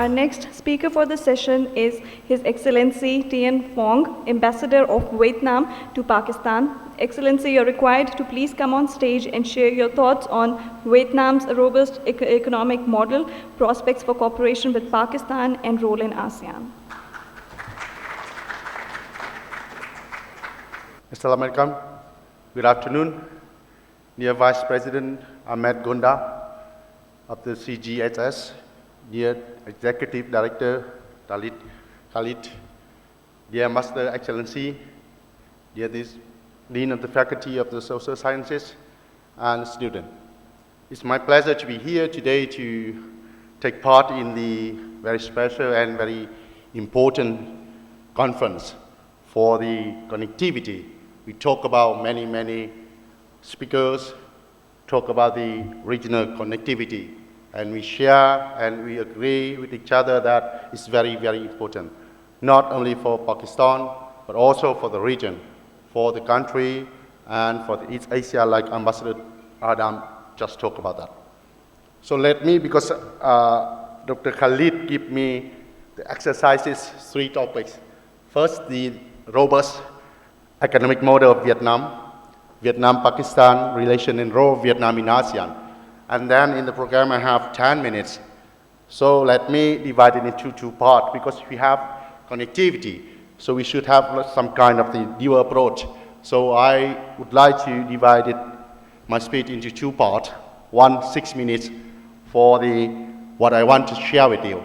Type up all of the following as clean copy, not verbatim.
Our next speaker for the session is His Excellency Tien Phong, Ambassador of Vietnam to Pakistan. Excellency, you're required to please come on stage and share your thoughts on Vietnam's robust economic model, prospects for cooperation with Pakistan, and role in ASEAN. Assalamualaikum. Good afternoon. Dear Vice President Ahmed Gonda of the CGHS, dear Executive Director Khalid, dear Master Excellency, dear Dean of the Faculty of the Social Sciences, and students. It's my pleasure to be here today to take part in the very special and very important conference for the connectivity. We talk about many speakers, talk about the regional connectivity, and we share and we agree with each other that it's very important, not only for Pakistan, but also for the region, for the country, and for the East Asia, like Ambassador Adam just talked about that. So let me, because Dr. Khalid gave me the exercises, 3 topics. First, the robust economic model of Vietnam-Pakistan relation and role of Vietnam in ASEAN. And then in the program I have 10 minutes. So let me divide it into 2 parts, because we have connectivity, so we should have some kind of the dual approach. So I would like to divide my speech into 2 parts. 1, 6 minutes for what I want to share with you,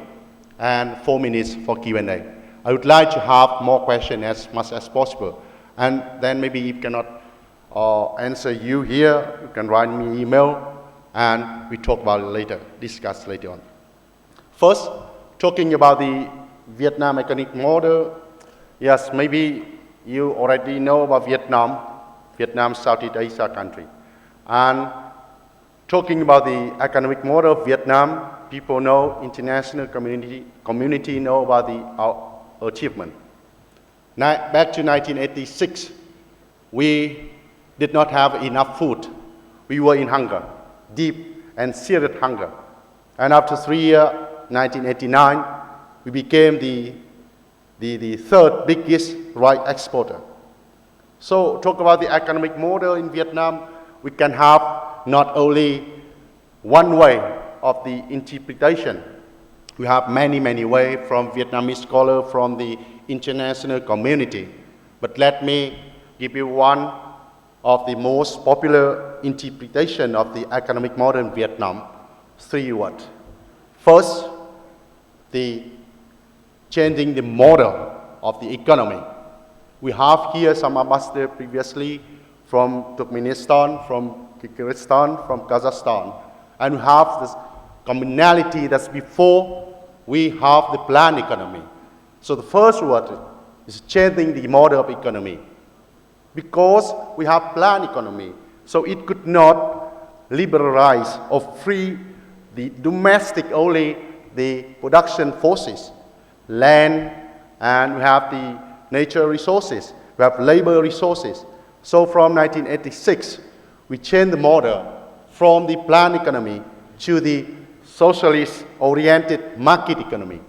and 4 minutes for Q&A. I would like to have more questions as much as possible. And then maybe if cannot answer you here, you can write me email, and we talk about it later, discuss later on. First, talking about the Vietnam economic model. Yes, maybe you already know about Vietnam, Southeast Asia country. And talking about the economic model of Vietnam, people know, international community know about our achievement. Back to 1986, we did not have enough food. We were in hunger, deep and serious hunger. And after 3 years, 1989, we became the 3rd biggest rice exporter. So talk about the economic model in Vietnam, we can have not only one way of the interpretation. We have many ways from Vietnamese scholars, from the international community. But let me give you one of the most popular interpretation of the economic model in Vietnam. 3 words. First, changing the model of the economy. We have here some ambassadors previously from Turkmenistan, from Kyrgyzstan, from Kazakhstan. And we have this commonality that's before we have the planned economy. So the first word is changing the model of economy. Because we have planned economy, so it could not liberalize or free the domestic only the production forces, land, and we have the natural resources, we have labor resources. So from 1986, we changed the model from the planned economy to the socialist-oriented market economy.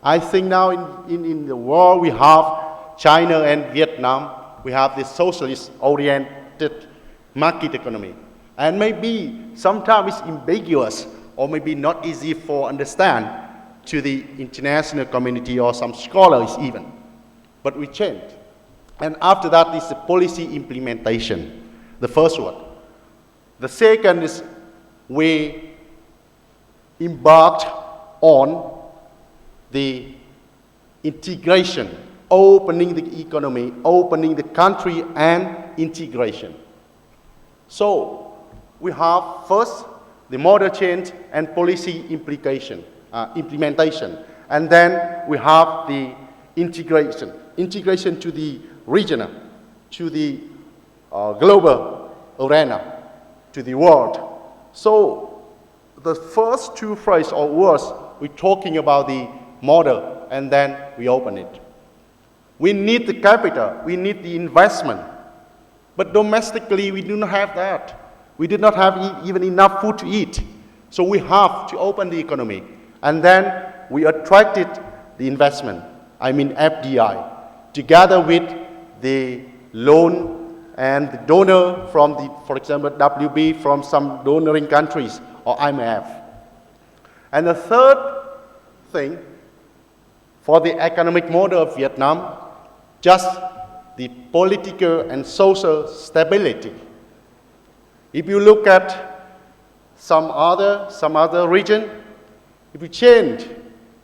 I think now in the world we have China and Vietnam, we have this socialist-oriented market economy. And maybe sometimes it's ambiguous or maybe not easy for understand to the international community or some scholars even. But we changed. And after that is the policy implementation, the first one. The second is we embarked on the integration, opening the economy, opening the country, and integration. So we have first the model change and policy implementation, and then we have the integration to the regional, to the global arena, to the world. So the first 2 phrases or words, we're talking about the model, and then we open it. We need the capital, we need the investment. But domestically, we do not have that. We did not have even enough food to eat. So we have to open the economy. And then we attracted the investment, I mean FDI, together with the loan and the donor from the, for example, WB from some donoring countries or IMF. And the third thing, for the economic model of Vietnam, just the political and social stability. If you look at some other region, if you change,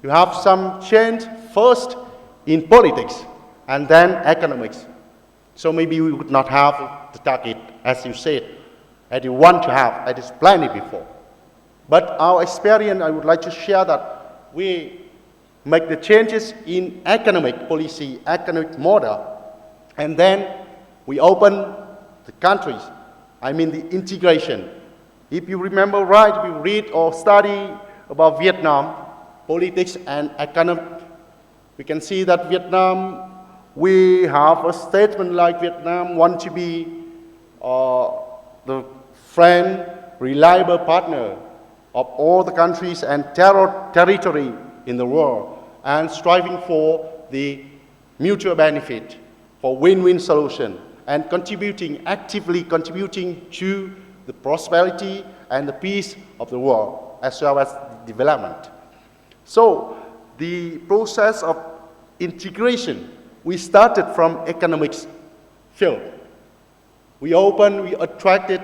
you have some change first in politics and then economics. So maybe we would not have the target, as you said, as you want to have, that is planned before. But our experience, I would like to share that we make the changes in economic policy, economic model, and then we open the countries, I mean the integration. If you remember right, if you read or study about Vietnam, politics and economic, we can see that Vietnam, we have a statement like Vietnam want to be the friend, reliable partner of all the countries and territory in the world, and striving for the mutual benefit, for win-win solution, and actively contributing to the prosperity and the peace of the world, as well as development. So the process of integration, we started from economics field. We attracted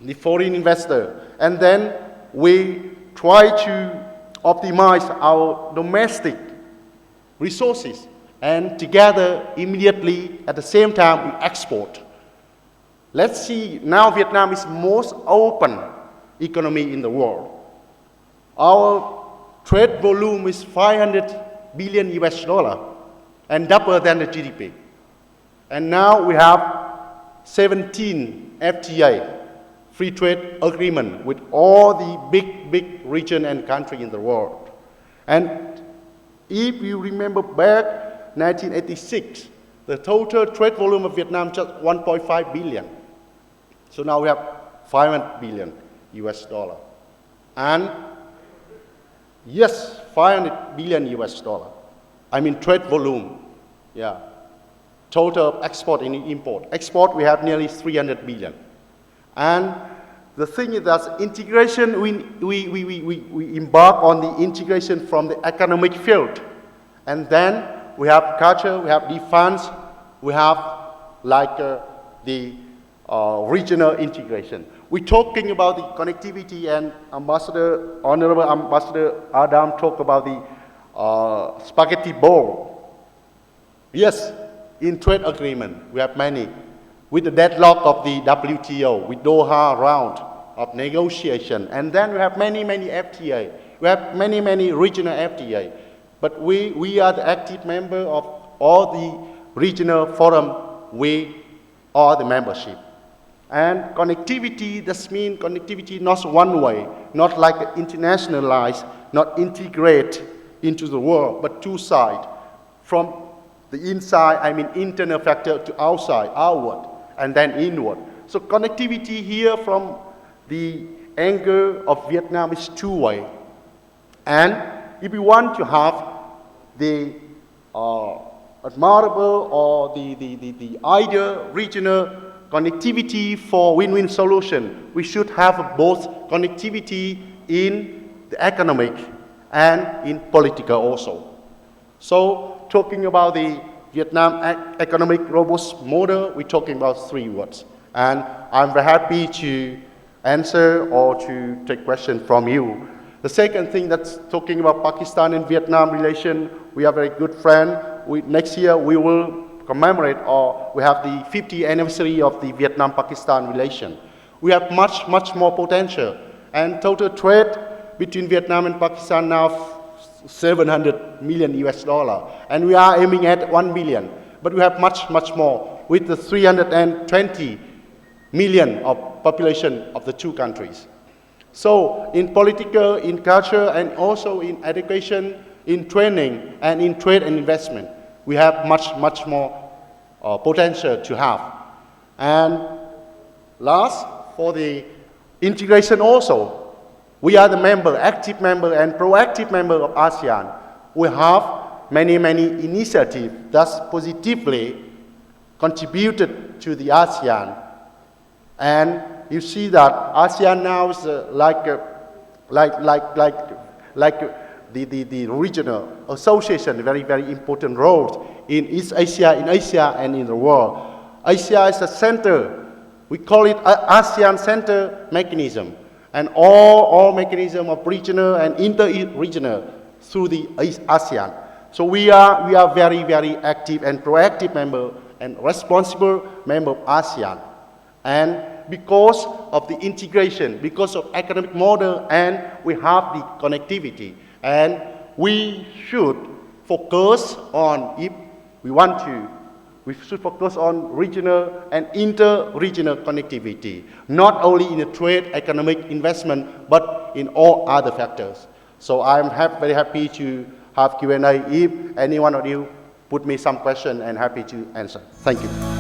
the foreign investor, and then we try to optimize our domestic resources, and together immediately at the same time we export. Let's see, now Vietnam is most open economy in the world. Our trade volume is 500 billion US dollar and double than the GDP. And now we have 17 FTA, free trade agreement, with all the big region and country in the world. And if you remember back 1986, the total trade volume of Vietnam just 1.5 billion. So now we have 500 billion US dollar. And yes, 500 billion US dollar. I mean trade volume, yeah. Total export and import. Export, we have nearly 300 billion. And the thing is that integration, we embark on the integration from the economic field. And then we have culture, we have defense, we have like the regional integration. We're talking about the connectivity, and Honorable Ambassador Adam talked about the spaghetti bowl. Yes, in trade agreement, we have many. With the deadlock of the WTO, with Doha round of negotiation, and then we have many FTA. We have many regional FTA. But we are the active member of all the regional forum. We are the membership. And connectivity, this means connectivity not one way, not like internationalized, not integrate into the world, but two sides. From the inside, I mean internal factor, to outside, outward, and then inward. So connectivity here from the angle of Vietnam is two-way. And if we want to have the admirable or the ideal regional connectivity for win-win solution, we should have both connectivity in the economic and in political also. So talking about the Vietnam economic robust model, we're talking about three words. And I'm very happy to answer or to take questions from you. The second thing, that's talking about Pakistan and Vietnam relation. We are very good friends. Next year we will commemorate, or we have the 50th anniversary of the Vietnam-Pakistan relation. We have much more potential. And total trade between Vietnam and Pakistan now 700 million US dollar. And we are aiming at 1 billion. But we have much more with the 320 million of population of the two countries. So in political, in culture, and also in education, in training, and in trade and investment, we have much more potential to have. And last, for the integration also, We are the member, active member and proactive member of ASEAN. We have many initiatives that positively contributed to the ASEAN. And you see that ASEAN now is the regional association, very important role in East Asia, in Asia and in the world. Asia is a center. We call it ASEAN Center Mechanism. And all mechanism of regional and inter-regional through the ASEAN. So we are very active and proactive member and responsible member of ASEAN. And because of the integration, because of economic model, and we have the connectivity, and we should focus on, if we want to, we should focus on regional and inter-regional connectivity, not only in the trade, economic investment, but in all other factors. So I'm very happy to have Q&A. If any one of you put me some question, and happy to answer. Thank you.